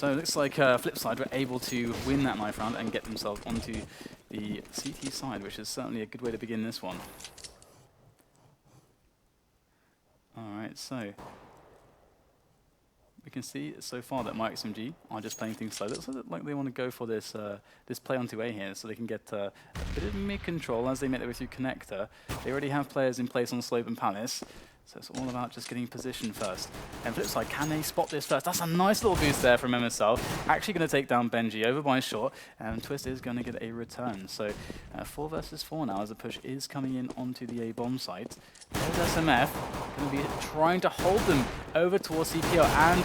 So it looks like FlipSid were able to win that knife round and get themselves onto the CT side, which is certainly a good way to begin this one. Alright, so we can see so far that myXMG are just playing things slow. It looks like they want to go for this this play onto A here, so they can get a bit of mid-control as they make their way through connector. They already have players in place on Slope and Palace, so it's all about just getting position first. And FlipSid, can they spot this first? That's a nice little boost there from MSL. Actually going to take down Benji over by a shot, and Twist is going to get a return. So 4 versus 4 now as the push is coming in onto the A bomb site. There's SMF going to be trying to hold them over towards CPO, and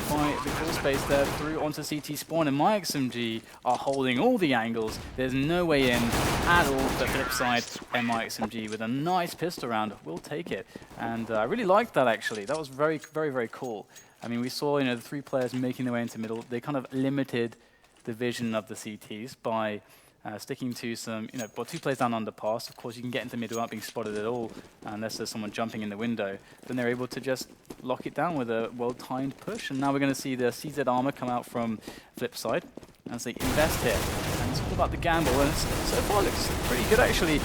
by the call space there through onto CT spawn, and myXMG are holding all the angles. There's no way in at all for FlipSid, and myXMG with a nice pistol round will take it. And I really liked that actually. That was very, very, very cool. I mean, we saw, you know, the 3 players making their way into middle. They kind of limited the vision of the CTs by sticking to some, you know, 2 players down underpass. Of course, you can get into middle without being spotted at all, unless there's someone jumping in the window. Then they're able to just lock it down with a well-timed push. And now we're going to see the CZ armor come out from FlipSid as they invest here. And it's all about the gamble, and so far looks pretty good actually.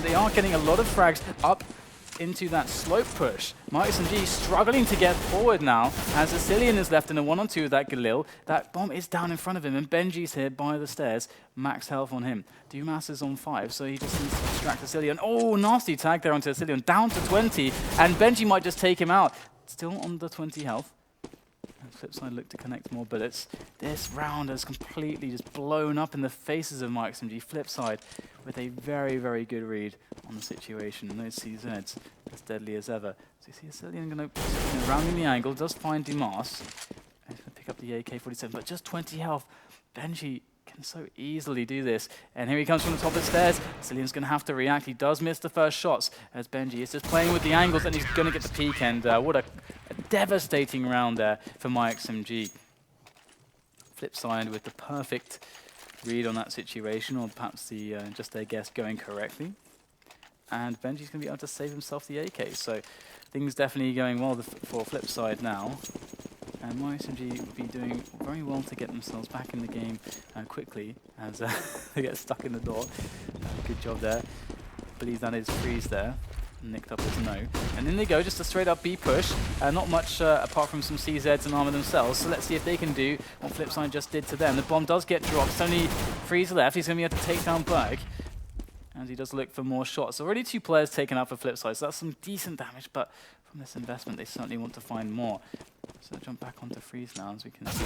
They are getting a lot of frags up into that slope push. myXMG struggling to get forward now as Asilian is left in a 1-on-2 with that Galil. That bomb is down in front of him, and Benji's here by the stairs. Max health on him. Dumas is on 5, so he just needs to distract Asilian. Oh, nasty tag there onto Asilian, down to 20, and Benji might just take him out. Still on the 20 health. FlipSid look to connect more bullets. This round has completely just blown up in the faces of myXMG. FlipSid with a very, very good read on the situation. And those CZs as deadly as ever. So you see Asilian going to rounding the angle, does find Dumas. He's going to pick up the AK-47, but just 20 health. Benji can so easily do this. And here he comes from the top of the stairs. Asilian's going to have to react. He does miss the first shots as Benji is just playing with the angles, and he's going to get the peek. And what a devastating round there for myXMG. FlipSid with the perfect read on that situation, or perhaps the just their guess going correctly. And Benji's going to be able to save himself the AK. So things definitely going well for FlipSid now. And myXMG will be doing very well to get themselves back in the game quickly as they get stuck in the door. Good job there. I believe that is Freeze there. Nicked up as no. And in they go, just a straight up B push. Not much apart from some CZs and armor themselves. So let's see if they can do what FlipSid just did to them. The bomb does get dropped. It's only Freeze left. He's going to be able to take down Berg. And he does look for more shots. Already 2 players taken out for FlipSid, so that's some decent damage, but from this investment, they certainly want to find more. So jump back onto Freeze now, as we can see.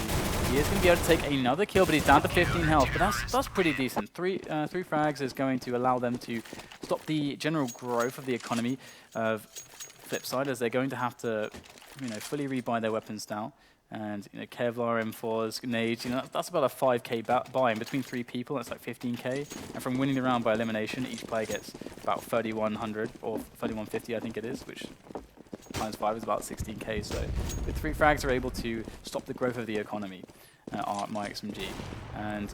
He is going to be able to take another kill, but he's down to 15 health, but that's pretty decent. 3 frags is going to allow them to stop the general growth of the economy of FlipSid, as they're going to have to, you know, fully rebuy their weapons now. And, you know, Kevlar, M4s, nades, you know, that's about a 5k buy-in between 3 people. That's like 15k. And from winning the round by elimination, each player gets about 3,100 or 3,150, I think it is, which times 5 is about 16k. So with 3 frags, they're able to stop the growth of the economy, myXMG. And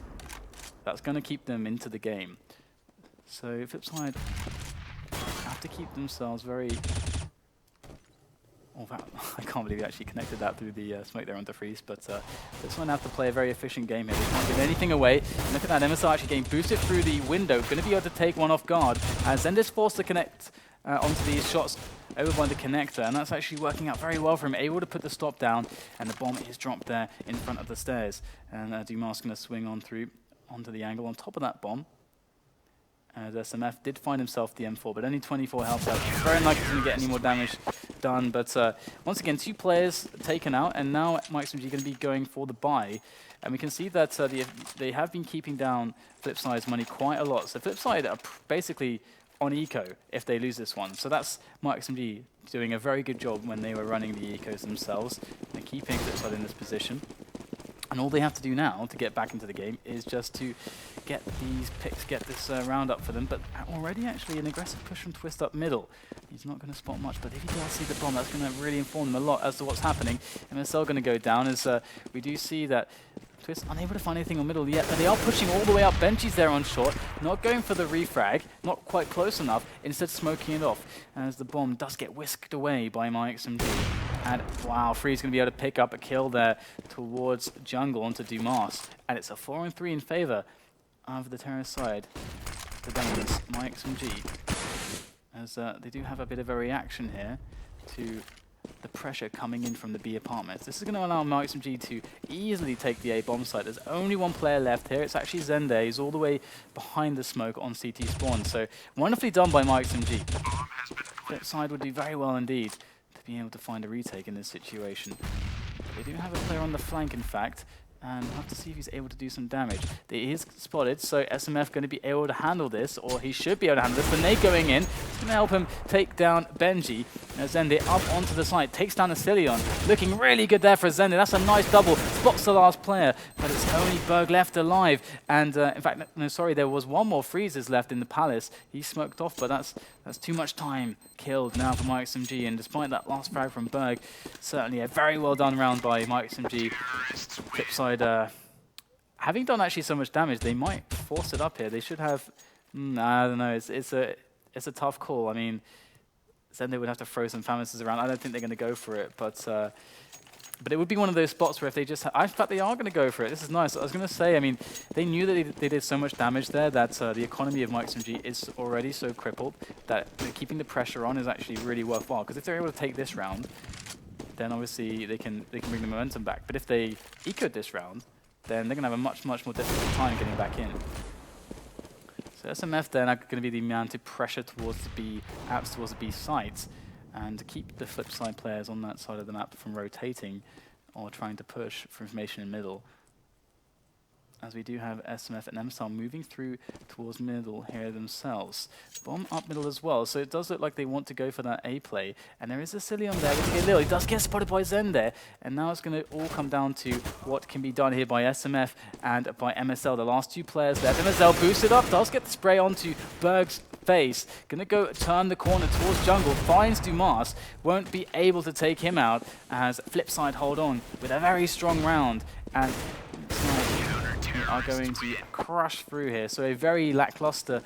that's going to keep them into the game. So FlipSid have to keep themselves very... Oh, wow. I can't believe he actually connected that through the smoke there onto Freeze, but this one have to play a very efficient game here. They can't give anything away. And look at that, MSR actually getting boosted through the window, going to be able to take one off guard, as Zender's forced to connect onto these shots over by the connector, and that's actually working out very well for him, able to put the stop down, and the bomb is dropped there in front of the stairs. And Dumas going to swing on through onto the angle on top of that bomb. As SMF did find himself the M4, but only 24 health left. Very unlikely to get any more damage done, but once again, 2 players taken out, and now myXMG going to be going for the buy. And we can see that they have been keeping down FlipSid's money quite a lot. So FlipSid are basically on eco if they lose this one. So that's myXMG doing a very good job when they were running the ecos themselves and keeping FlipSid in this position. And all they have to do now to get back into the game is just to get these picks, get this round up for them. But already actually an aggressive push from Twist up middle. He's not going to spot much, but if he does see the bomb, that's going to really inform them a lot as to what's happening. MSL going to go down as we do see that Twist unable to find anything on middle yet, but they are pushing all the way up. Benji's there on short, not going for the refrag, not quite close enough, instead smoking it off as the bomb does get whisked away by myXMG. And wow, Free's going to be able to pick up a kill there towards jungle onto Dumas. And it's a 4-on-3 in favor of the terrorist side. The Danes, myXMG, as they do have a bit of a reaction here to the pressure coming in from the B apartments. This is going to allow myXMG to easily take the A bomb site. There's only one player left here. It's actually Zende. He's all the way behind the smoke on CT spawn. So wonderfully done by myXMG. FlipSid would do very well indeed to be able to find a retake in this situation. They do have a player on the flank, in fact, and we'll have to see if he's able to do some damage. He is spotted, so SMF going to be able to handle this, or he should be able to handle this. The nade going in, it's going to help him take down Benji. Zende up onto the side, takes down Asilion. Looking really good there for Zende. That's a nice double. Spots the last player, but it's only Berg left alive. And in fact, no, sorry, there was one more Freezes left in the palace. He smoked off, but that's too much time killed now for myXMG. And despite that last frag from Berg, certainly a very well done round by myXMG. FlipSid, having done actually so much damage, they might force it up here. They should have. I don't know. It's a tough call. I mean, then they would have to throw some Famis's around. I don't think they're going to go for it, but it would be one of those spots where if they just, in fact, they are going to go for it. This is nice. I was going to say, I mean, they knew that they did so much damage there that the economy of myXMG is already so crippled that keeping the pressure on is actually really worthwhile. Because if they're able to take this round, then obviously they can bring the momentum back. But if they ecoed this round, then they're going to have a much more difficult time getting back in. So SMF then are going to be the man to pressure towards the B apps, towards the B sites, and to keep the FlipSid players on that side of the map from rotating or trying to push for information in middle. As we do have SMF and MSTAR moving through towards middle here themselves. Bomb up middle as well, so it does look like they want to go for that A play. And there is a Asilion there with Lil. He does get spotted by Zen there. And now it's going to all come down to what can be done here by SMF and by MSL. The last two players there. MSL boosted up, does get the spray onto Berg's face. Gonna go turn the corner towards jungle, finds Dumas, won't be able to take him out as FlipSid hold on with a very strong round. And we are going to crush through here. So a very lackluster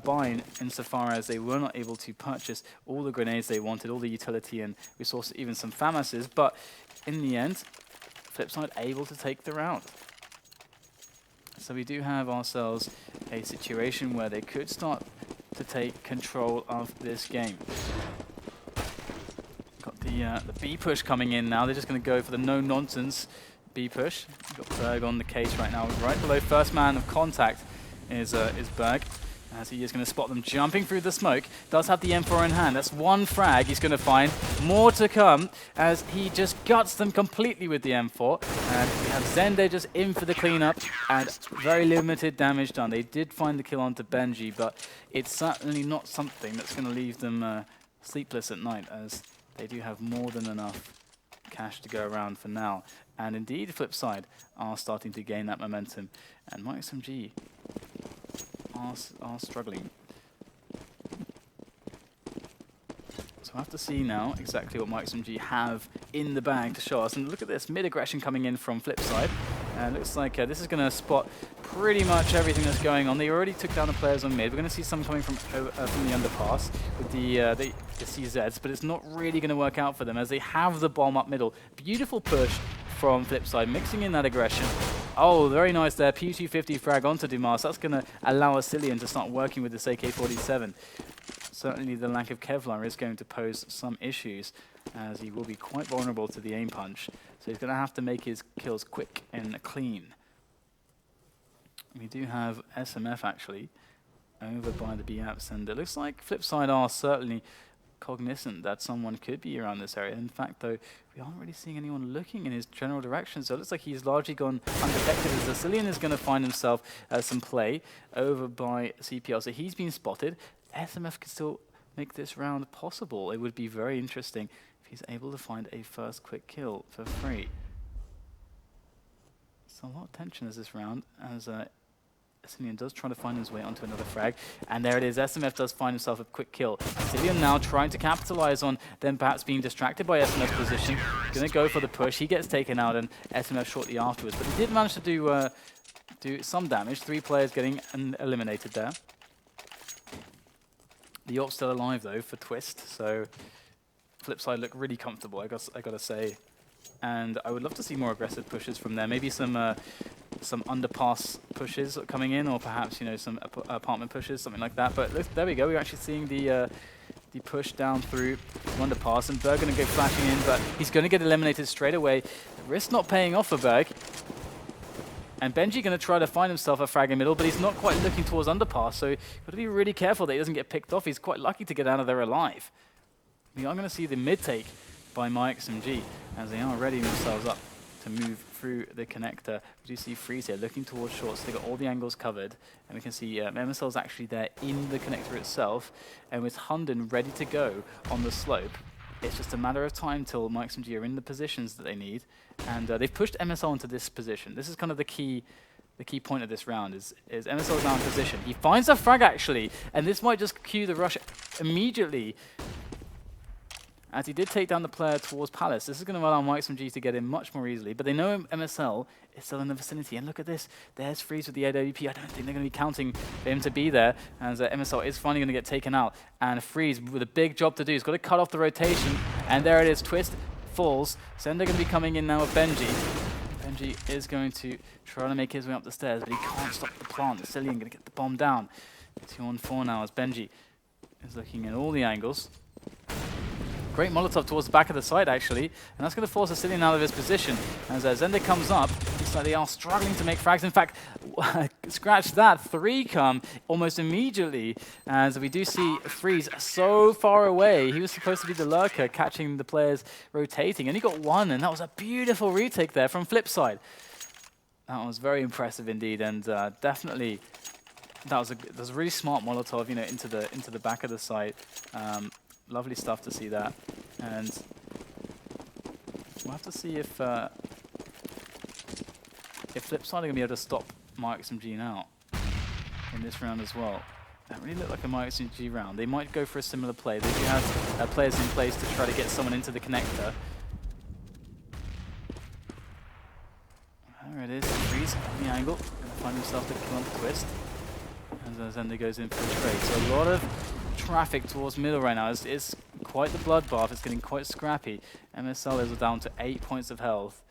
buy insofar as they were not able to purchase all the grenades they wanted, all the utility and resources, even some FAMASs. But in the end, FlipSid able to take the round. So we do have ourselves a situation where they could start to take control of this game. Got the B push coming in now. They're just going to go for the no-nonsense B push. Got Berg on the case right now. Right below first man of contact is Berg, as he is going to spot them jumping through the smoke. Does have the M4 in hand. That's one frag he's going to find. More to come as he just guts them completely with the M4. And we have Zende just in for the cleanup and very limited damage done. They did find the kill onto Benji, but it's certainly not something that's going to leave them sleepless at night, as they do have more than enough cash to go around for now. And indeed, FlipSid are starting to gain that momentum, and myXMG are struggling. So we'll have to see now exactly what myXMG have in the bag to show us. And look at this, mid-aggression coming in from FlipSid. Looks like this is going to spot pretty much everything that's going on. They already took down the players on mid. We're going to see some coming from the underpass with the CZs, but it's not really going to work out for them as they have the bomb up middle. Beautiful push from FlipSid, mixing in that aggression. Oh, very nice there. P250 frag onto Dumas. That's going to allow Asilion to start working with this AK-47. Certainly the lack of Kevlar is going to pose some issues, as he will be quite vulnerable to the aim punch. So he's going to have to make his kills quick and clean. We do have SMF actually over by the B-apps, and it looks like FlipSid are certainly cognizant that someone could be around this area. In fact, though, we aren't really seeing anyone looking in his general direction, so it looks like he's largely gone undetected, as Asilion is going to find himself some play over by CPL. So he's been spotted. SMF can still make this round possible. It would be very interesting if he's able to find a first quick kill for free. So a lot of tension as this round, as Asilion does try to find his way onto another frag, and there it is. SMF does find himself a quick kill. Asilion now trying to capitalize on them perhaps being distracted by SMF's position. Going to go for the push. He gets taken out, and SMF shortly afterwards. But he did manage to do some damage. 3 players getting eliminated there. The York's still alive though for Twist, so FlipSid look really comfortable, I gotta say. And I would love to see more aggressive pushes from there. Maybe some underpass pushes coming in, or perhaps, you know, some apartment pushes, something like that. But look, there we go. We're actually seeing the push down through underpass, and Berg going to go flashing in, but he's going to get eliminated straight away. The risk not paying off for Berg. And Benji going to try to find himself a frag in middle, but he's not quite looking towards underpass, so you've got to be really careful that he doesn't get picked off. He's quite lucky to get out of there alive. We are going to see the mid take by myXMG as they are readying themselves up to move through the connector. We do see Freeze here looking towards short, so they've got all the angles covered, and we can see MSL's actually there in the connector itself, and with Hunden ready to go on the slope. It's just a matter of time till myXMG are in the positions that they need, and they've pushed MSL into this position. This is kind of the key point of this round, is MSL's now in position. He finds a frag actually, and this might just cue the rush immediately, as he did take down the player towards Palace. This is going to allow myXMG to get in much more easily, but they know MSL is still in the vicinity. And look at this, there's Freeze with the AWP. I don't think they're going to be counting for him to be there, as MSL is finally going to get taken out. And Freeze, with a big job to do, he's got to cut off the rotation. And there it is, Twist falls. Sender going to be coming in now with Benji. Benji is going to try to make his way up the stairs, but he can't stop the plant. Cillian going to get the bomb down. 2-on-4 now as Benji is looking at all the angles. Great Molotov towards the back of the site, actually, and that's going to force Cillian out of his position. As Zender comes up, looks like they are struggling to make frags. In fact, scratch that, 3 come almost immediately, as we do see Freeze so far away. He was supposed to be the lurker, catching the players rotating, and he got 1, and that was a beautiful retake there from FlipSid. That was very impressive indeed, and definitely that was a really smart Molotov, you know, into the back of the site. Lovely stuff to see that, and we'll have to see if FlipSid are going to be able to stop myXMG now in this round as well. That really looked like a myXMG round. They might go for a similar play. They do have players in place to try to get someone into the connector. There it is, Freeze on the angle, going to find himself to kill on the Twist, and Zender goes in for a trade. So a lot of traffic towards middle right now. It's quite the bloodbath. It's getting quite scrappy. MSL is down to 8 points of health,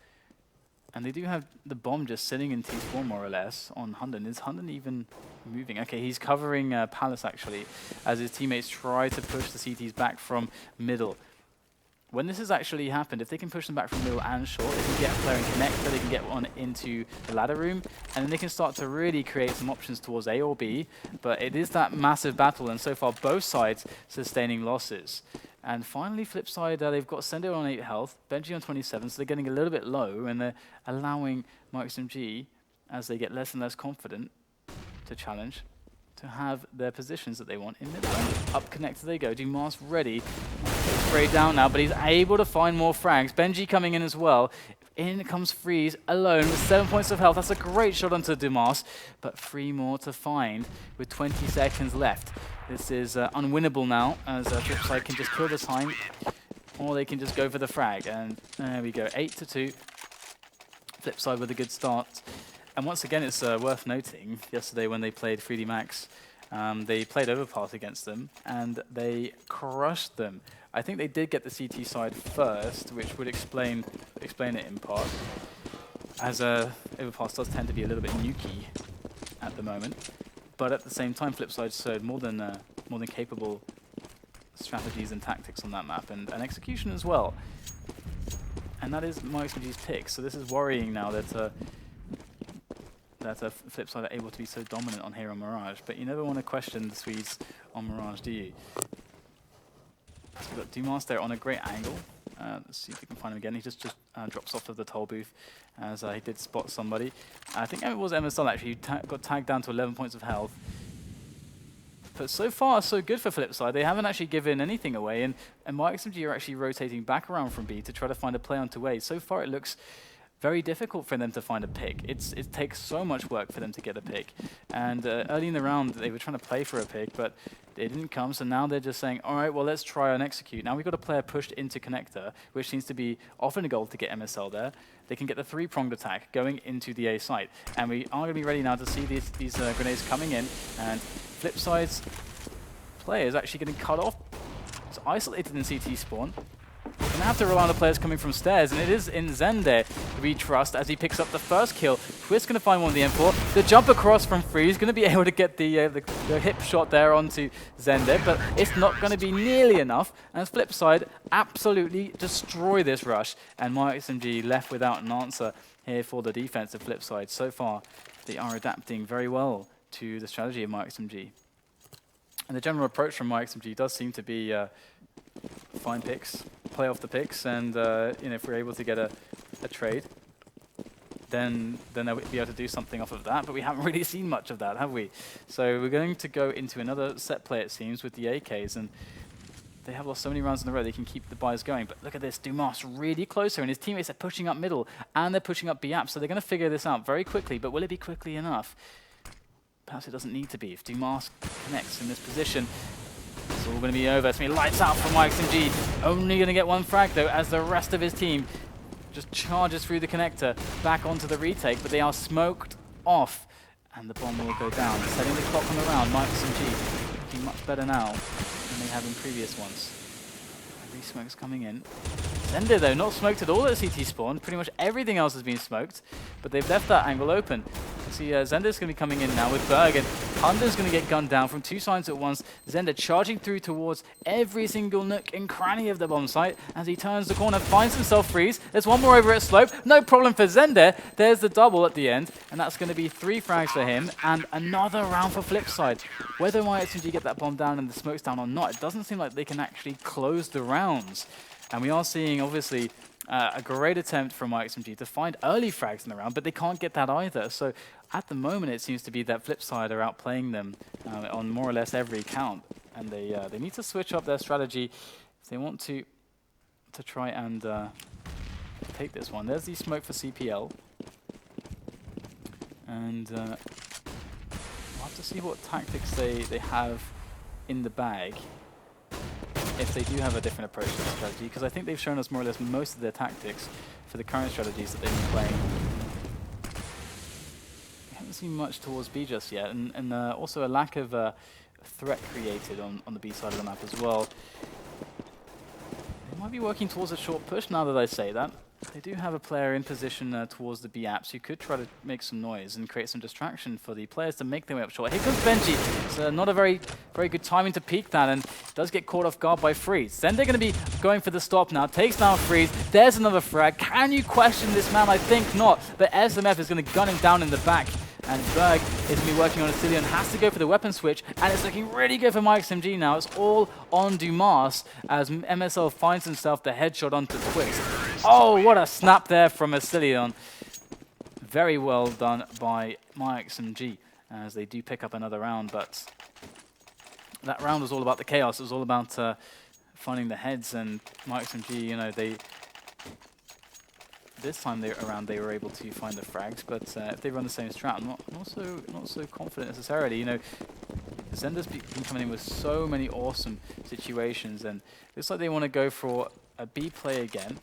and they do have the bomb just sitting in T4 more or less on Hunden. Is Hunden even moving? Okay, he's covering Palace actually, as his teammates try to push the CTs back from middle. When this has actually happened, if they can push them back from middle and short, they can get a player in connector, they can get one into the ladder room, and then they can start to really create some options towards A or B. But it is that massive battle, and so far both sides sustaining losses. And finally, FlipSid, they've got Sender on 8 health, Benji on 27, so they're getting a little bit low, and they're allowing myXMG, as they get less and less confident, to challenge, to have their positions that they want in middle. Up connector they go. Dumas ready. Sprayed down now, but he's able to find more frags. Benji coming in as well. In comes Freeze alone with 7 points of health. That's a great shot onto Dumas, but 3 more to find with 20 seconds left. This is unwinnable now, as FlipSid can just kill the time, or they can just go for the frag. And there we go, 8-2. FlipSid with a good start. And once again, it's worth noting, yesterday when they played 3D Max, they played Overpass against them, and they crushed them. I think they did get the CT side first, which would explain it in part, as Overpass does tend to be a little bit nukey at the moment. But at the same time, FlipSid showed more than capable strategies and tactics on that map, and execution as well. And that is myXMG's pick. So this is worrying now that FlipSid are able to be so dominant on here on Mirage. But you never want to question the Swedes on Mirage, do you? So we've got Dumas there on a great angle. Let's see if we can find him again. He just drops off of the toll booth, as he did spot somebody. I think it was MSL actually, who got tagged down to 11 points of health. But so far, so good for FlipSid. They haven't actually given anything away, and myXMG are actually rotating back around from B to try to find a play onto A. So far, it looks very difficult for them to find a pick. It takes so much work for them to get a pick. And early in the round, they were trying to play for a pick, but it didn't come. So now they're just saying, all right, well, let's try and execute. Now we've got a player pushed into connector, which seems to be often a goal to get MSL there. They can get the 3-pronged attack going into the A site. And we are going to be ready now to see these grenades coming in. And FlipSid's player is actually getting cut off. It's isolated in CT spawn. We're going to have to rely on the players coming from stairs, and it is in Zender we trust as he picks up the first kill. Twist going to find one of the M4. The jump across from Freeze going to be able to get the hip shot there onto Zender, but it's not going to be nearly enough. And FlipSid absolutely destroy this rush, and myXMG left without an answer here for the defense of FlipSid. So far, they are adapting very well to the strategy of myXMG. And the general approach from myXMG does seem to be find picks, play off the picks, and if we're able to get a trade, then they'll be able to do something off of that. But we haven't really seen much of that, have we? So we're going to go into another set play, it seems, with the AKs, and they have lost so many rounds in a row, they can keep the buys going. But look at this, Dumas really closer, and his teammates are pushing up middle, and they're pushing up B-App, so they're going to figure this out very quickly, but will it be quickly enough? Perhaps it doesn't need to be. If Dumas connects in this position, it's all going to be over. It's going to be lights out from myXMG. Only going to get one frag, though, as the rest of his team just charges through the connector back onto the retake, but they are smoked off, and the bomb will go down. Setting the clock on the round, myXMG looking much better now than they have in previous ones. Re-smokes coming in. Zender, though, not smoked at all at CT spawn. Pretty much everything else has been smoked, but they've left that angle open. You see, Zender's going to be coming in now with Berg, and Hunter's going to get gunned down from two sides at once. Zender charging through towards every single nook and cranny of the bomb site as he turns the corner, finds himself Freeze. There's one more over at Slope. No problem for Zender. There's the double at the end, and that's going to be 3 frags for him, and another round for FlipSid. Whether myXMG get that bomb down and the smokes down or not, it doesn't seem like they can actually close the rounds. And we are seeing, obviously, a great attempt from myXMG to find early frags in the round, but they can't get that either. So at the moment, it seems to be that FlipSid are outplaying them on more or less every count. And they need to switch up their strategy if they want to try and take this one. There's the smoke for CPL. And we'll have to see what tactics they have in the bag, if they do have a different approach to the strategy, because I think they've shown us more or less most of their tactics for the current strategies that they've been playing. We haven't seen much towards B just yet, and also a lack of threat created on the B side of the map as well. They might be working towards a short push now that I say that. They do have a player in position towards the B apps who could try to make some noise and create some distraction for the players to make their way up short. Here comes Benji. It's not a very good timing to peek that, and does get caught off guard by Freeze. Then they're going to be going for the stop now. Takes down Freeze. There's another frag. Can you question this man? I think not. But SMF is going to gun him down in the back. And Berg is going to be working on a Cillian, has to go for the weapon switch, and it's looking really good for myXMG now. It's all on Dumas as MSL finds himself the headshot onto Twix. Oh, what a snap there from a Cillian. Very well done by myXMG as they do pick up another round, but that round was all about the chaos. It was all about finding the heads, and myXMG, this time around they were able to find the frags, but if they run the same strat, I'm not so confident necessarily. Zender's been coming in with so many awesome situations, and it looks like they want to go for a B play again.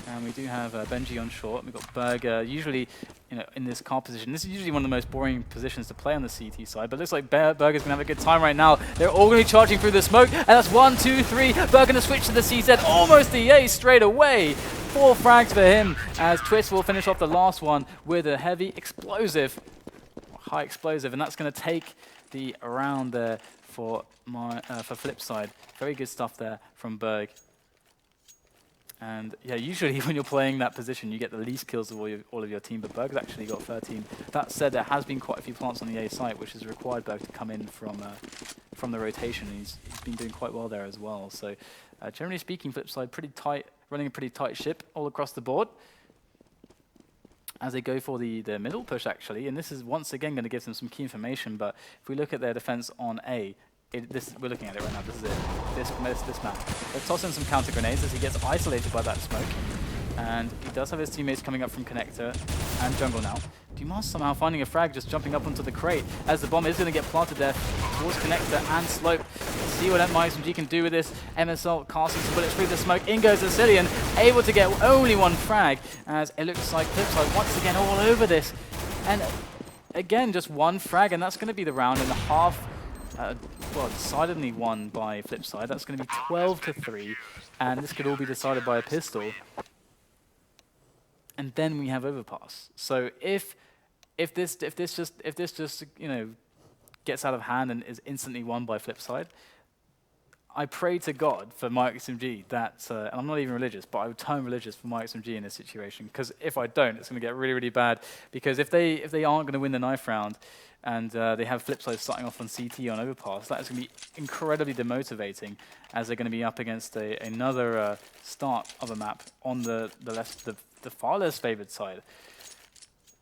And we do have Benji on short. We've got Berg usually in this car position. This is usually one of the most boring positions to play on the CT side, but it looks like Berg is going to have a good time right now. They're all going to be charging through the smoke, and that's 1, 2, 3. Berg going to switch to the CZ, almost the A straight away. 4 frags for him as Twist will finish off the last one with a heavy explosive, high explosive, and that's going to take the round there for FlipSid. Very good stuff there from Berg. And yeah, usually when you're playing that position, you get the least kills of all of your team, but Berg's actually got 13. That said, there has been quite a few plants on the A site, which has required Berg to come in from the rotation. He's been doing quite well there as well. So generally speaking, FlipSid pretty tight, running a pretty tight ship all across the board as they go for the middle push actually. And this is once again going to give them some key information. But if we look at their defense on A, we're looking at it right now. This is it. This map. They're tossing some counter grenades as he gets isolated by that smoke, and he does have his teammates coming up from connector and jungle now. Dumas somehow finding a frag, just jumping up onto the crate as the bomb is going to get planted there towards connector and slope. Let's see what myXMG can do with this. MSL casting some bullets through the smoke. In goes the Cillian, able to get only one frag as it looks like FlipSid once again all over this. And again, just one frag, and that's going to be the round and a half well, decidedly won by FlipSid. That's going to be 12-3, and this could all be decided by a pistol. And then we have overpass. So if this just you know gets out of hand and is instantly won by FlipSid, I pray to God for myXMG that, and I'm not even religious, but I would turn religious for myXMG in this situation, because if I don't, it's going to get really, really bad. Because if they aren't going to win the knife round, and they have FlipSid starting off on CT on overpass, that is going to be incredibly demotivating, as they're going to be up against another start of a map on the far less favored side.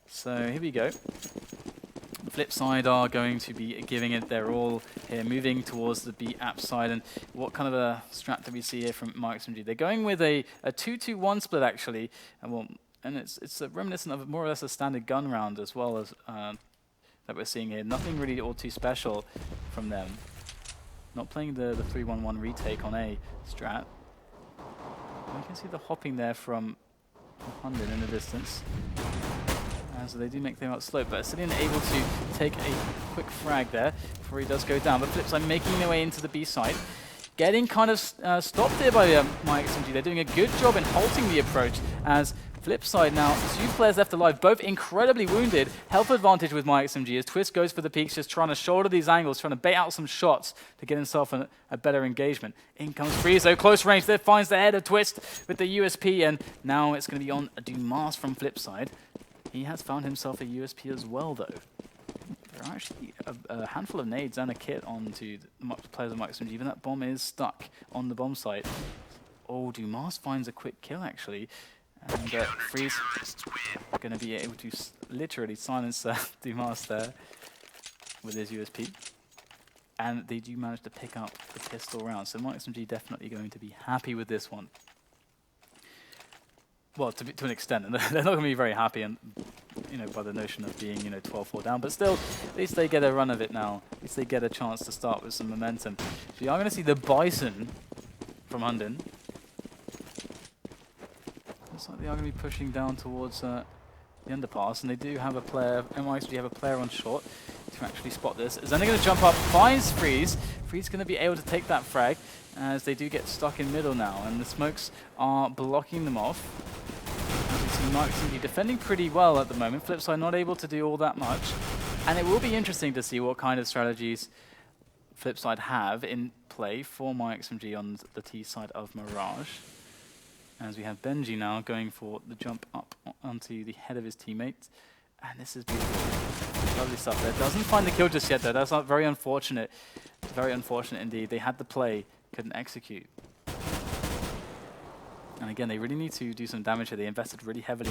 So here we go. FlipSid are going to be giving it their all here, moving towards the B app side. And what kind of a strat do we see here from myXMG? They're going with a 2-2-1 split, actually, and it's reminiscent of more or less a standard gun round as well as that we're seeing here. Nothing really all too special from them. Not playing the 3-1-1 retake on A strat. And you can see the hopping there from Hunden in the distance. So they do make them out slope, but Asilian able to take a quick frag there before he does go down. But FlipSid making their way into the B side, getting kind of stopped here by myXMG. They're doing a good job in halting the approach, as FlipSid now, 2 players left alive, both incredibly wounded. Health advantage with myXMG as Twist goes for the peaks, just trying to shoulder these angles, trying to bait out some shots to get himself a better engagement. In comes Freeze, though, close range there, finds the head of Twist with the USP, and now it's going to be on Dumas from FlipSid. He has found himself a USP as well, though. There are actually a handful of nades and a kit onto the players of myXMG. Even that bomb is stuck on the bomb site. Oh, Dumas finds a quick kill, actually. And Freeze going to be able to literally silence Dumas there with his USP. And they do manage to pick up the pistol round. So myXMG definitely going to be happy with this one. Well, to an extent, and they're not going to be very happy, and by the notion of being 12-4 down. But still, at least they get a run of it now. At least they get a chance to start with some momentum. So you are going to see the Bison from Hunden. Looks like they are going to be pushing down towards the underpass, and they do have a player. myXMG have a player on short to actually spot this. Is only going to jump up, finds Freeze. Freeze going to be able to take that frag, as they do get stuck in middle now, and the smokes are blocking them off. As we see myXMG defending pretty well at the moment. FlipSid not able to do all that much, and it will be interesting to see what kind of strategies FlipSid have in play for myXMG on the T side of Mirage. As we have Benji now going for the jump up onto the head of his teammate, and this is beautiful. Lovely stuff there. Doesn't find the kill just yet, though. That's not very unfortunate. Very unfortunate indeed. They had the play, couldn't execute. And again, they really need to do some damage here. They invested really heavily.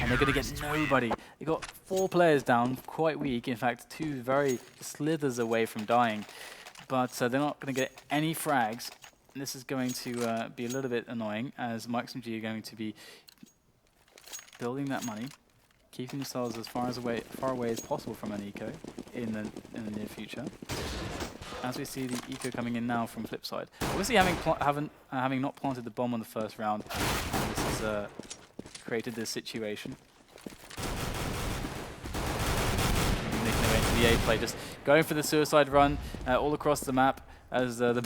And they're going to get nobody. They got 4 players down, quite weak. In fact, 2 very slithers away from dying. But they're not going to get any frags. And this is going to be a little bit annoying, as myXMG are going to be building that money, keeping themselves as far away as possible from an eco in the near future. As we see the eco coming in now from FlipSid, obviously having not planted the bomb on the first round, this has created this situation. Making their way into the A play, just going for the suicide run all across the map. As I don't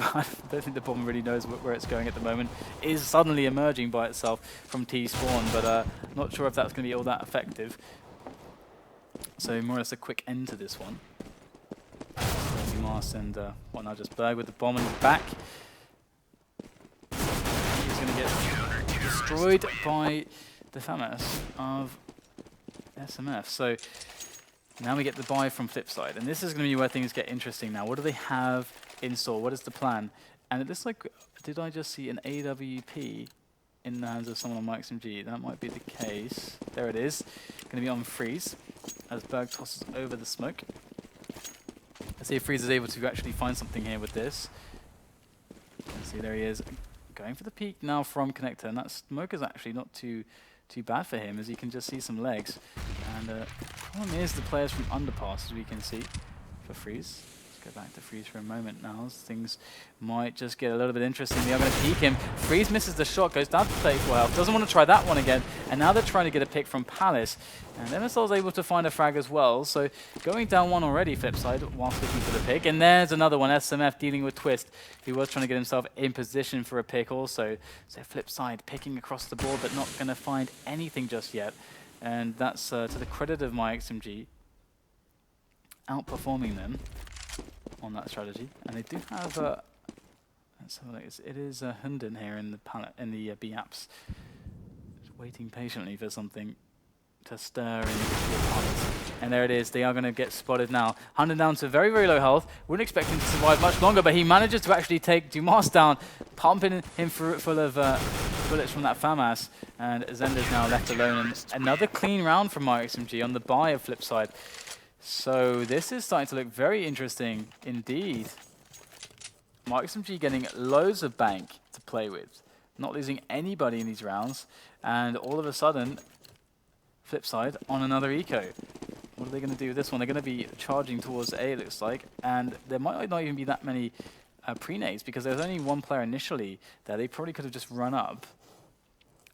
think the bomb really knows where it's going at the moment, is suddenly emerging by itself from T spawn, but not sure if that's going to be all that effective. So more or less a quick end to this one. Dumas and now just Berg with the bomb in his back. He's going to get destroyed by the FAMAS of SMF. So now we get the buy from FlipSid, and this is going to be where things get interesting now. What do they have in store? What is the plan? And it looks like, did I just see an AWP in the hands of someone on myXMG? That might be the case. There it is. Going to be on Freeze as Berg tosses over the smoke. Let's see if Freeze is able to actually find something here with this. Let's see, there he is. Going for the peek now from Connector, and that smoke is actually not too bad for him, as you can just see some legs. And the problem is the players from Underpass, as we can see, for Freeze. go back to Freeze for a moment now. Things might just get a little bit interesting. They are going to peek him. Freeze misses the shot, goes down to 34 health. Doesn't want to try that one again. And now they're trying to get a pick from Palace. And MSL's able to find a frag as well. So going down one already, FlipSid, whilst looking for the pick. And there's another one, SMF dealing with Twist, who was trying to get himself in position for a pick also. So FlipSid picking across the board, but not going to find anything just yet. And that's to the credit of myXMG, outperforming them on that strategy. And they do have let's have a look. It is Hunden here in the B apps, just waiting patiently for something to stir in the Palace. And there it is. They are going to get spotted now. Hunden down to very, very low health. Wouldn't expect him to survive much longer, but he manages to actually take Dumas down, pumping him full of bullets from that FAMAS. And Zender's now left alone. And another clean round from myXMG on the buy of FlipSid. So this is starting to look very interesting indeed. myXMG getting loads of bank to play with, not losing anybody in these rounds, and all of a sudden, FlipSid on another eco. What are they going to do with this one? They're going to be charging towards A, it looks like, and there might not even be that many pre-nades because there was only one player initially there. They probably could have just run up.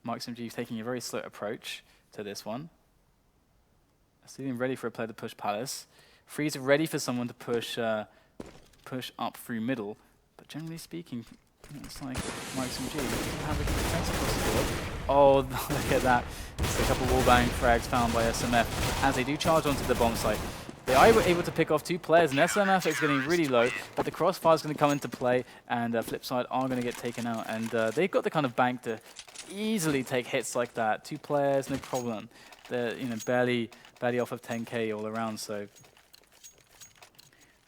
myXMG is taking a very slow approach to this one. Stealing ready for a player to push Palace. Freeze ready for someone to push up through middle. But generally speaking, it's like myXMG have a good defense across the board. Oh, look at that. Just a couple wallbang frags found by SMF as they do charge onto the bomb site. They are able to pick off two players, and SMF is getting really low, but the crossfire is going to come into play, and FlipSid are going to get taken out. And they've got the kind of bank to easily take hits like that. Two players, no problem. They're barely off of 10k all around. So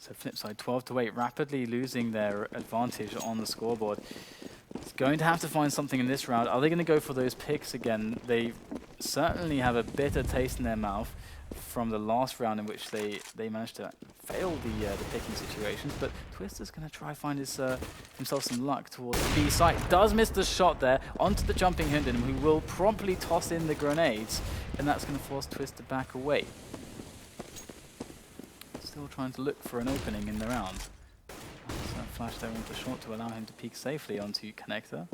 FlipSid 12-8, rapidly losing their advantage on the scoreboard. It's going to have to find something in this round. Are they going to go for those picks again? They certainly have a bitter taste in their mouth from the last round in which they managed to fail the picking situations. But Twister's going to try find himself some luck towards the B site. Does miss the shot there onto the jumping Hunden, who will promptly toss in the grenades, and that's going to force Twist to back away. Still trying to look for an opening in the round. Flash there into short to allow him to peek safely onto Connector.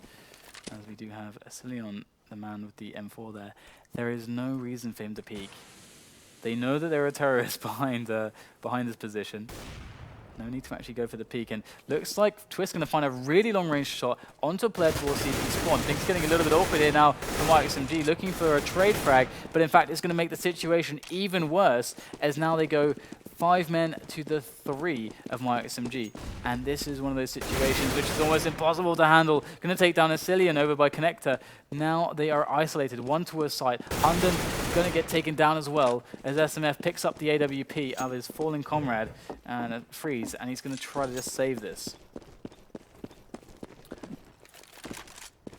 As we do have Asilion, the man with the M4 there. There is no reason for him to peek. They know that there are terrorists behind this position. No need to actually go for the peek. And looks like Twist going to find a really long-range shot onto a player towards CT spawn. Things getting a little bit awkward here now for myXMG, looking for a trade frag. But in fact, it's going to make the situation even worse, as now they go 5 men to the 3 of myXMG. And this is one of those situations which is almost impossible to handle. Going to take down Asilion over by Connector. Now they are isolated, one towards site. Hunden going to get taken down as well, as SMF picks up the AWP of his fallen comrade and Freeze, and he's going to try to just save this.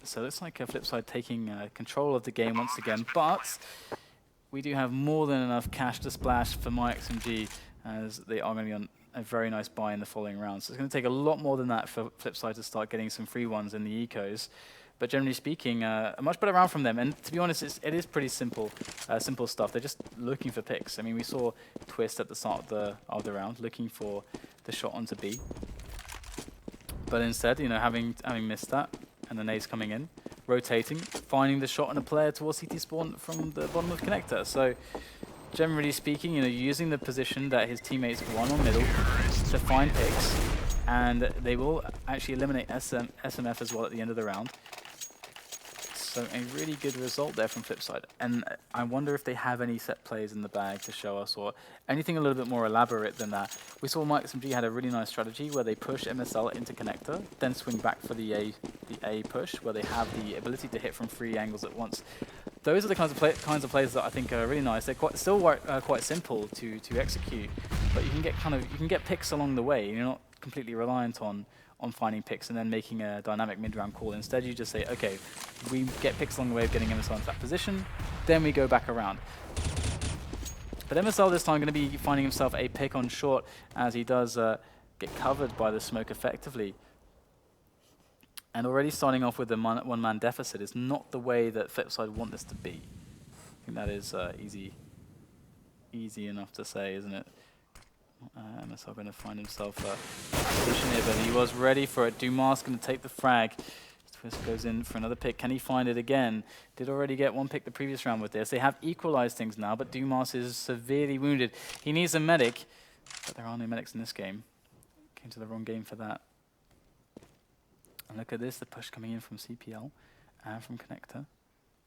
So it looks like FlipSid taking control of the game once again, but we do have more than enough cash to splash for myXMG, as they are going to be on a very nice buy in the following round. So it's going to take a lot more than that for FlipSid to start getting some free ones in the ecos. But generally speaking, a much better round from them. And to be honest, it is pretty simple stuff. They're just looking for picks. I mean, we saw Twist at the start of the round, looking for the shot onto B. But instead, having missed that, and the nades coming in, rotating, finding the shot on a player towards CT spawn from the bottom of the Connector. So generally speaking, using the position that his teammates won on middle to find picks, and they will actually eliminate SMF as well at the end of the round. So a really good result there from FlipSid. And I wonder if they have any set plays in the bag to show us, or anything a little bit more elaborate than that. We saw myXMG had a really nice strategy where they push MSL into Connector, then swing back for the A push, where they have the ability to hit from 3 angles at once. Those are the kinds of plays that I think are really nice. They're still quite simple to execute, but you can get picks along the way. You're not completely reliant on finding picks and then making a dynamic mid-round call. Instead, you just say, okay, we get picks along the way of getting MSL into that position, then we go back around. But MSL this time going to be finding himself a pick on short, as he does get covered by the smoke effectively. And already starting off with a one-man deficit is not the way that FlipSid want this to be. I think that is easy enough to say, isn't it? MSL going to find himself a position here, but he was ready for it. Dumas going to take the frag. Twist goes in for another pick. Can he find it again? Did already get one pick the previous round with this. They have equalized things now, but Dumas is severely wounded. He needs a medic, but there are no medics in this game. Came to the wrong game for that. And look at this, the push coming in from CPL and from Connector.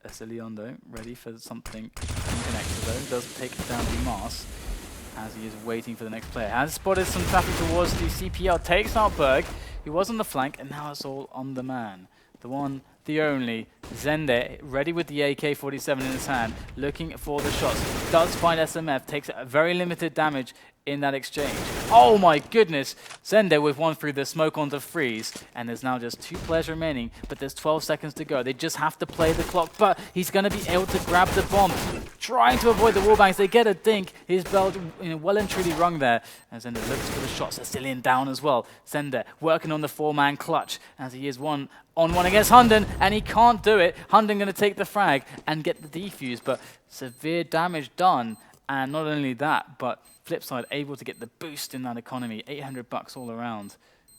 Essiliondo ready for something from Connector though. Does take down Dumas as he is waiting for the next player. Has spotted some traffic towards the CPL. Takes out Berg. He was on the flank, and now it's all on the man. The one, the only, Zende, ready with the AK-47 in his hand, looking for the shots. Does find SMF, takes very limited damage in that exchange. Oh my goodness! Zende with one through the smoke onto Freeze, and there's now just 2 players remaining, but there's 12 seconds to go. They just have to play the clock, but he's going to be able to grab the bomb. Trying to avoid the wallbangs, they get a dink. His belt well and truly rung there. And Zende looks for the shots. Sicilian down as well. Zende working on the 4-man clutch as he is 1-on-1 against Hunden, and he can't do it. Hunden going to take the frag and get the defuse, but severe damage done. And not only that, but FlipSid able to get the boost in that economy, $800 all around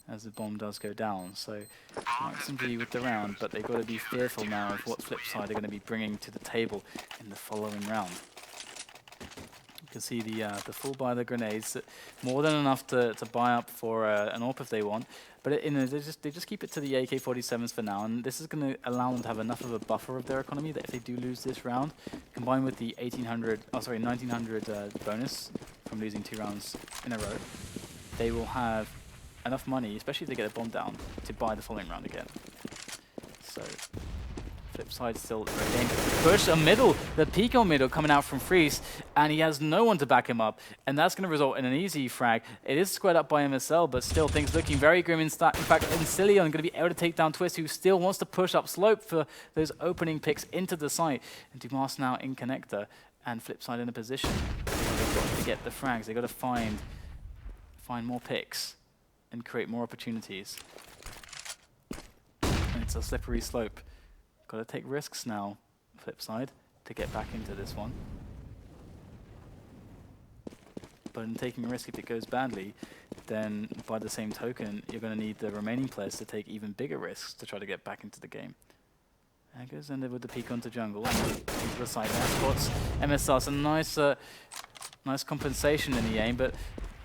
as the bomb does go down. So myXMG with the round, but they've got to be fearful now of what FlipSid are going to be bringing to the table in the following round. You can see the full buy of the grenades, more than enough to buy up for an AWP if they want. But they just keep it to the AK-47s for now, and this is going to allow them to have enough of a buffer of their economy that if they do lose this round, combined with the 1900 bonus from losing 2 rounds in a row, they will have enough money, especially if they get a bomb down, to buy the following round again. So FlipSid still very dangerous. Push a middle, the peek on middle coming out from Freeze, and he has no one to back him up, and that's going to result in an easy frag. It is squared up by MSL, but still things looking very grim. In fact, Encilion going to be able to take down Twist, who still wants to push up slope for those opening picks into the site. And Dumas now in Connector, and FlipSid in a position. They've got to get the frags. They've got to find more picks and create more opportunities. And it's a slippery slope. Got to take risks now, FlipSid, to get back into this one. But in taking a risk, if it goes badly, then by the same token, you're going to need the remaining players to take even bigger risks to try to get back into the game. There goes Ender with the peek onto jungle, into the side there, spots MSL. It's a nice compensation in the aim, but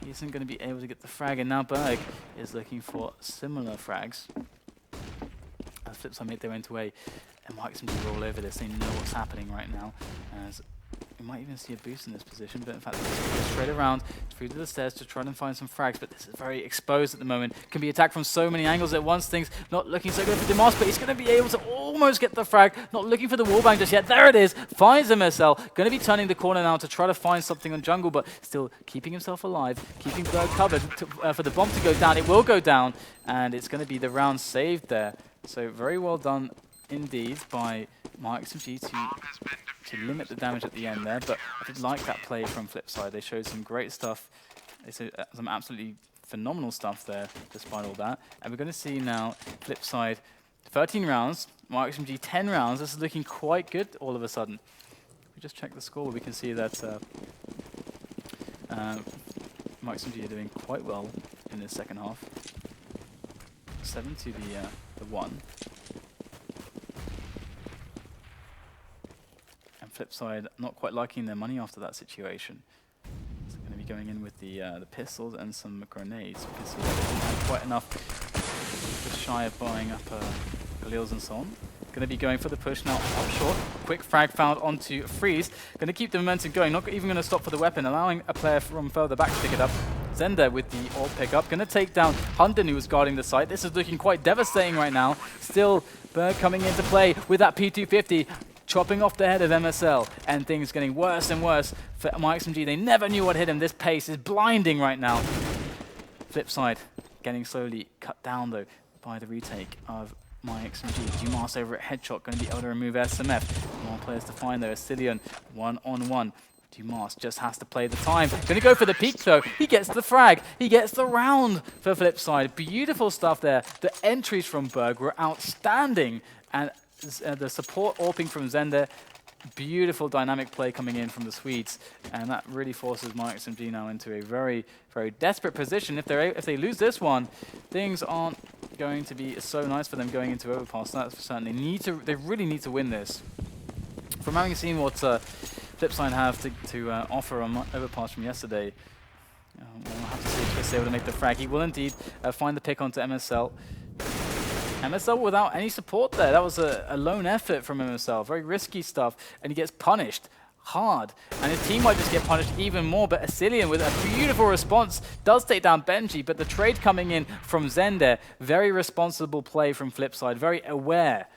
he isn't going to be able to get the frag, and now Berg is looking for similar frags. FlipSid made their own way, and myXMG roll over this. They know what's happening right now, as we might even see a boost in this position, but in fact, they're go straight around through to the stairs to try and find some frags, but this is very exposed at the moment. Can be attacked from so many angles at once. Things not looking so good for Dumas, but he's going to be able to almost get the frag. Not looking for the wallbang just yet. There it is. Finds MSL. Going to be turning the corner now to try to find something on jungle, but still keeping himself alive, keeping Berg covered for the bomb to go down. It will go down, and it's going to be the round saved there. So very well done indeed by myXMG to limit the damage at the end there, but I did like that play from FlipSid. They showed some great stuff. They showed some absolutely phenomenal stuff there despite all that. And we're going to see now FlipSid 13 rounds, myXMG 10 rounds. This is looking quite good all of a sudden. If we just check the score, we can see that myXMG are doing quite well in this second half. 7 to the 1. And FlipSid not quite liking their money after that situation. So going to be going in with the pistols and some grenades. We can see that they didn't have quite enough, just shy of buying up Galils and so on. Going to be going for the push now up short. Quick frag found onto Freeze. Going to keep the momentum going, not even going to stop for the weapon, allowing a player from further back to pick it up. Zender with the AWP pickup. Going to take down Hunden, who was guarding the site. This is looking quite devastating right now. Still, Berg coming into play with that P250, chopping off the head of MSL, and things getting worse and worse for myXMG. They never knew what hit him. This pace is blinding right now. FlipSid getting slowly cut down, though, by the retake of myXMG. Dumas over at Headshot, going to be able to remove SMF. More players to find there. Essilien, 1-on-1. Dumas just has to play the time. Going to go for the peek, though. He gets the frag. He gets the round for FlipSid. Beautiful stuff there. The entries from Berg were outstanding. And the support AWPing from Zender Beautiful dynamic play coming in from the Swedes, and that really forces myXMG now into a very, very desperate position. If they lose this one, things aren't going to be so nice for them going into overpass. That's for certain. They really need to win this. From having seen what FlipSid have to offer on overpass from yesterday, we'll have to see if Twist able to make the frag. He will indeed find the pick onto MSL. MSL without any support there. That was a lone effort from MSL. Very risky stuff, and he gets punished hard. And his team might just get punished even more, but Asilian with a beautiful response does take down Benji, but the trade coming in from Zender, very responsible play from FlipSid, very aware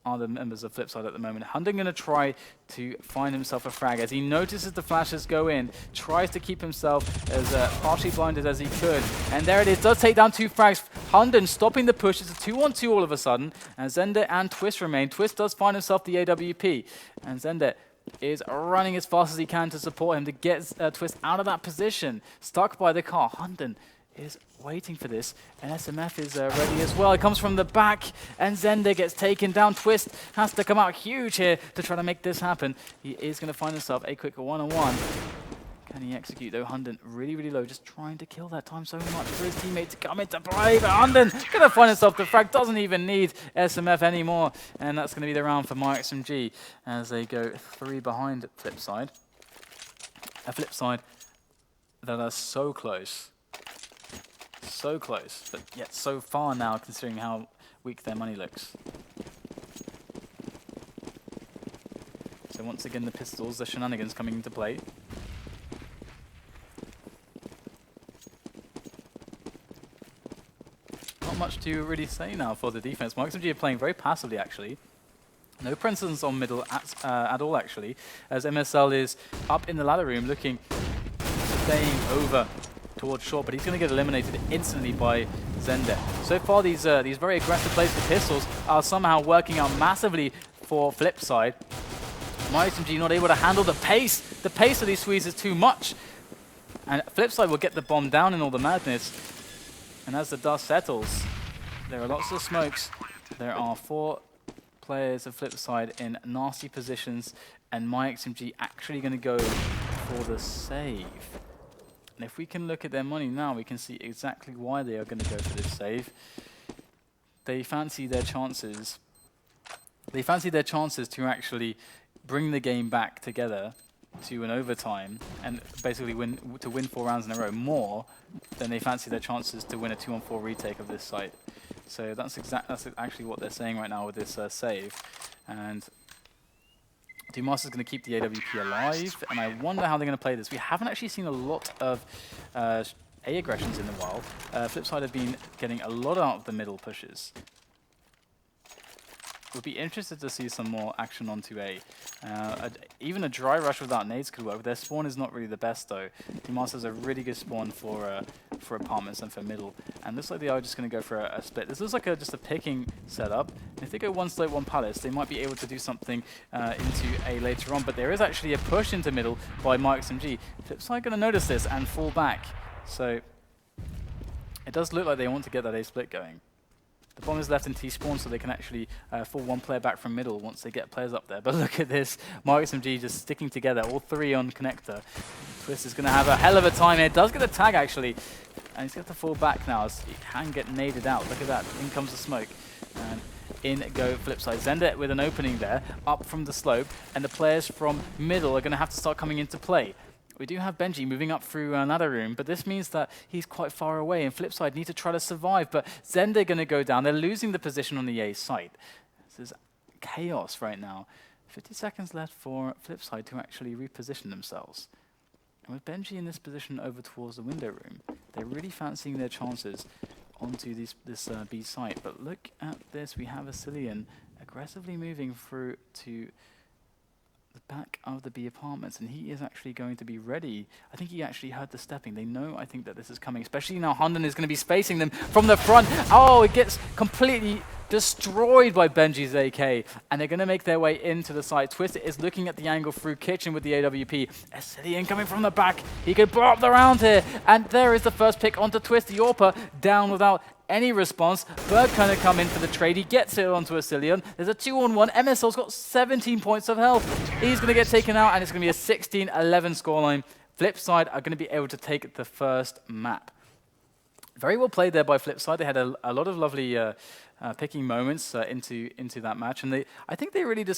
are the members of FlipSid at the moment. Hunden going to try to find himself a frag as he notices the flashes go in, tries to keep himself as partially blinded as he could, and there it is, does take down 2 frags. Hunden stopping the push. It's a 2-on-2 all of a sudden, and Zender and Twist remain. Twist does find himself the AWP, and Zender is running as fast as he can to support him to get Twist out of that position. Stuck by the car. Hunden is waiting for this, and SMF is ready as well. It comes from the back, and Zender gets taken down. Twist has to come out huge here to try to make this happen. He is going to find himself a quick 1-on-1. Can he execute though? Hunden really, really low, just trying to kill that time so much for his teammate to come into play, but Hunden going to find himself the frag, doesn't even need SMF anymore, and that's going to be the round for myXMG as they go 3 behind FlipSid. A FlipSid that are so close. So close, but yet so far now, considering how weak their money looks. So once again, the pistols, the shenanigans coming into play. Not much to really say now for the defense. myXMG are playing very passively, actually. No presence on middle at all, actually, as MSL is up in the ladder room looking, staying over towards short, but he's going to get eliminated instantly by Zender. So far, these very aggressive plays for pistols are somehow working out massively for FlipSid. myXMG not able to handle the pace. The pace of these Swedes is too much. And FlipSid will get the bomb down in all the madness. And as the dust settles, there are lots of smokes. There are 4 players of FlipSid in nasty positions, and myXMG actually going to go for the save. And if we can look at their money now, we can see exactly why they are going to go for this save. They fancy their chances. They fancy their chances to actually bring the game back together to an overtime and basically win 4 rounds in a row more than they fancy their chances to win a 2-on-4 retake of this site. So that's actually what they're saying right now with this save. And Dumas is going to keep the AWP alive, and I wonder how they're going to play this. We haven't actually seen a lot of A aggressions in a while. FlipSid have been getting a lot out of the middle pushes. Would be interested to see some more action onto A. Even a dry rush without nades could work. Their spawn is not really the best though. Dumas has a really good spawn for apartments and for middle. And looks like they are just going to go for a split. This looks like just a picking setup. And if they go 1 slope, 1 palace, they might be able to do something into A later on. But there is actually a push into middle by myXMG. FlipSid going to notice this and fall back. So it does look like they want to get that A split going. The bomb is left in T-spawn, so they can actually fall 1 player back from middle once they get players up there. But look at this, myXMG just sticking together, all 3 on connector. Twist is going to have a hell of a time here. Does get a tag, actually. And he's got to fall back now, as he can get naded out. Look at that, in comes the smoke. And in go FlipSid. Zender with an opening there, up from the slope. And the players from middle are going to have to start coming into play. We do have Benji moving up through another room, but this means that he's quite far away, and FlipSid need to try to survive, but Zender going to go down. They're losing the position on the A site. This is chaos right now. 50 seconds left for FlipSid to actually reposition themselves. And with Benji in this position over towards the window room, they're really fancying their chances onto this B site. But look at this, we have Asilian aggressively moving through to the back of the B apartments, and he is actually going to be ready. I think he actually heard the stepping. They know, I think, that this is coming, especially now Hunden is going to be spacing them from the front. Oh, it gets completely destroyed by Benji's AK, and they're going to make their way into the site. Twist is looking at the angle through kitchen with the AWP. Asilian coming from the back. He could blow up the round here, and there is the first pick onto Twist. Yorpa down without any response. Berg kind of come in for the trade. He gets it onto Asilion. There's a 2-on-1. MSL's got 17 points of health. He's going to get taken out, and it's going to be a 16-11 scoreline. FlipSid are going to be able to take the first map. Very well played there by FlipSid. They had a lot of lovely picking moments into that match, and I think they really just